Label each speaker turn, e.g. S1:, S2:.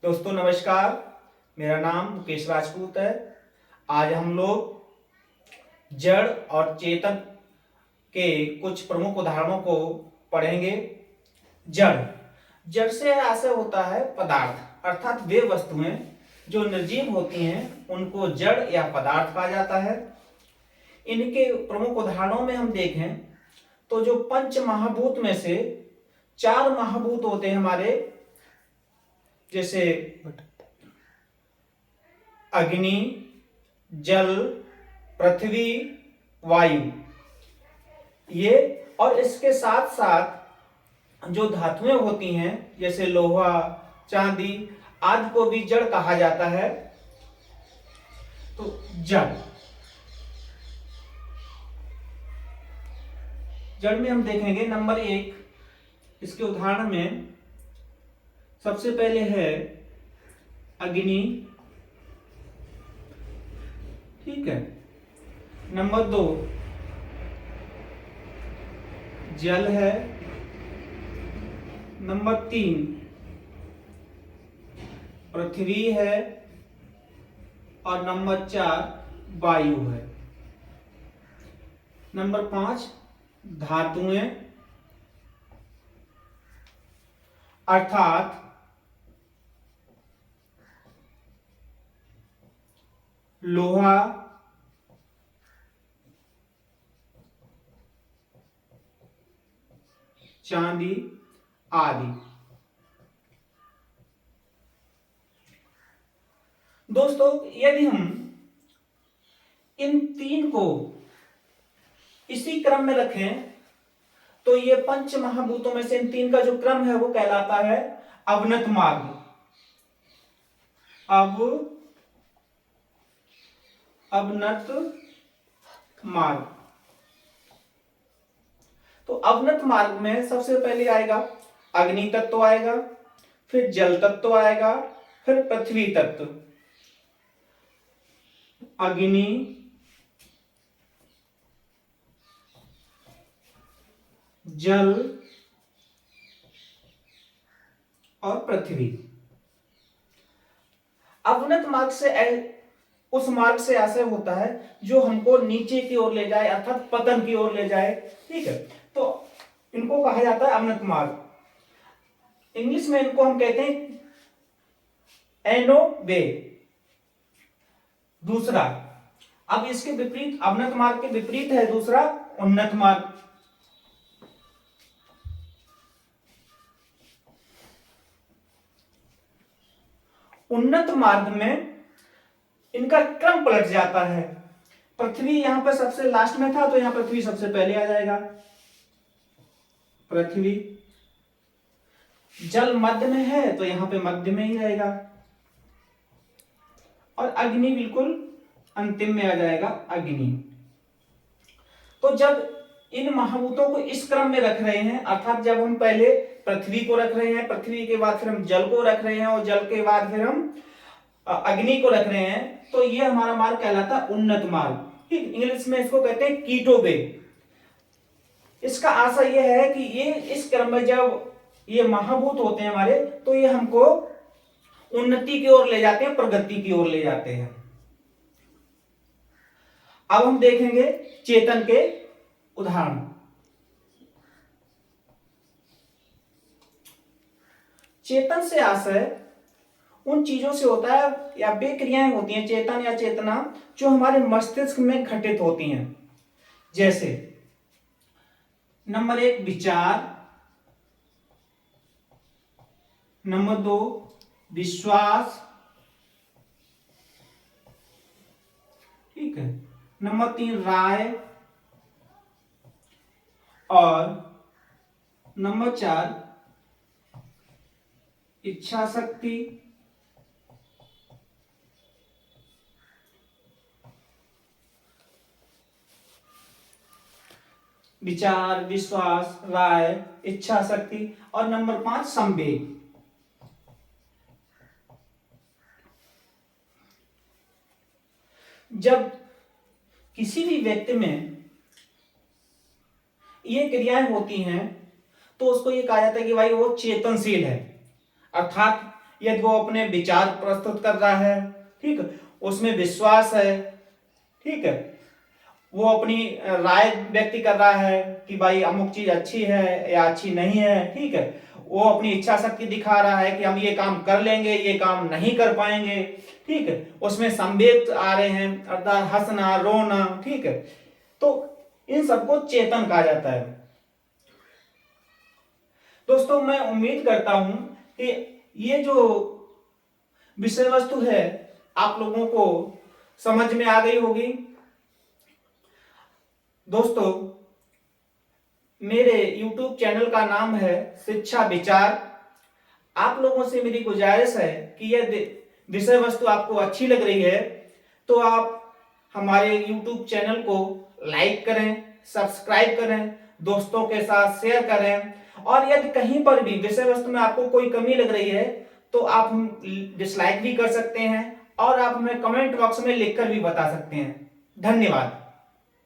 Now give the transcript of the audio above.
S1: दोस्तों नमस्कार। मेरा नाम मुकेश राजपूत है। आज हम लोग जड़ और चेतन के कुछ प्रमुख उदाहरणों को पढ़ेंगे। जड़ जड़ से आशय होता है पदार्थ, अर्थात वे वस्तुएं जो निर्जीव होती हैं उनको जड़ या पदार्थ कहा जाता है। इनके प्रमुख उदाहरणों में हम देखें तो जो पंच महाभूत में से चार महाभूत होते हैं हमारे, जैसे अग्नि, जल, पृथ्वी, वायु, ये और इसके साथ साथ जो धातुएं होती हैं जैसे लोहा, चांदी आदि को भी जड़ कहा जाता है। तो जड़ में हम देखेंगे नंबर 1, इसके उदाहरण में सबसे पहले है अग्नि, ठीक है। नंबर 2 जल है। नंबर 3 पृथ्वी है और नंबर 4 वायु है। नंबर 5 धातुएं, अर्थात लोहा, चांदी आदि। दोस्तों यदि हम इन तीन को इसी क्रम में रखें तो ये पंच महाभूतों में से इन तीन का जो क्रम है वो कहलाता है अवनत मार्ग। अवनत मार्ग। तो अवनत मार्ग में सबसे पहले आएगा अग्नि तत्व आएगा, फिर जल तत्व आएगा, फिर पृथ्वी तत्व। अग्नि, जल और पृथ्वी। अवनत मार्ग से उस मार्ग से आशय होता है जो हमको नीचे की ओर ले जाए, अर्थात पतन की ओर ले जाए, ठीक है। तो इनको कहा जाता है अवनत मार्ग। इंग्लिश में इनको हम कहते हैं एनो वे। दूसरा, अब इसके विपरीत, अवनत मार्ग के विपरीत है दूसरा उन्नत मार्ग। उन्नत मार्ग में इनका क्रम पलट जाता है। पृथ्वी यहां पर सबसे लास्ट में था तो यहां पृथ्वी सबसे पहले आ जाएगा, पृथ्वी। जल मध्य में है तो यहां पे मध्य में ही रहेगा, और अग्नि बिल्कुल अंतिम में आ जाएगा, अग्नि। तो जब इन महाभूतों को इस क्रम में रख रहे हैं, अर्थात जब हम पहले पृथ्वी को रख रहे हैं, पृथ्वी के बाद फिर हम जल को रख रहे हैं और जल के बाद फिर हम अग्नि को रख रहे हैं, तो ये हमारा मार्ग कहलाता है उन्नत मार्ग, ठीक। इंग्लिश में इसको कहते हैं कीटो वे। इसका आशय यह है कि ये इस क्रम में जब ये महाभूत होते हैं हमारे, तो ये हमको उन्नति की ओर ले जाते हैं, प्रगति की ओर ले जाते हैं। अब हम देखेंगे चेतन के उदाहरण। चेतन से आशय उन चीजों से होता है या वे क्रियाएं होती हैं, चेतन या चेतना, जो हमारे मस्तिष्क में घटित होती हैं। जैसे नंबर 1 विचार, नंबर 2 विश्वास, ठीक है। नंबर 3 राय, और नंबर 4 इच्छा शक्ति, विचार, विश्वास, राय, इच्छा शक्ति, और नंबर 5 संवेग। जब किसी भी व्यक्ति में ये क्रियाएं होती हैं तो उसको ये कहा जाता है कि भाई वो चेतनशील है, अर्थात यदि वो अपने विचार प्रस्तुत कर रहा है, ठीक, उसमें विश्वास है, ठीक है, वो अपनी राय व्यक्त कर रहा है कि भाई अमुक चीज अच्छी है या अच्छी नहीं है, ठीक है, वो अपनी इच्छा शक्ति दिखा रहा है कि हम ये काम कर लेंगे, ये काम नहीं कर पाएंगे, ठीक है, उसमें संवेग आ रहे हैं अर्थात हंसना रोना, ठीक है, तो इन सबको चेतन कहा जाता है। दोस्तों मैं उम्मीद करता हूं कि ये जो विषय वस्तु है आप लोगों को समझ में आ गई होगी। दोस्तों मेरे YouTube चैनल का नाम है शिक्षा विचार। आप लोगों से मेरी गुजारिश है कि यह विषय वस्तु आपको अच्छी लग रही है तो आप हमारे YouTube चैनल को लाइक करें, सब्सक्राइब करें, दोस्तों के साथ शेयर करें, और यदि कहीं पर भी विषय वस्तु में आपको कोई कमी लग रही है तो आप डिसलाइक भी कर सकते हैं और आप हमें कमेंट बॉक्स में लिखकर भी बता सकते हैं। धन्यवाद।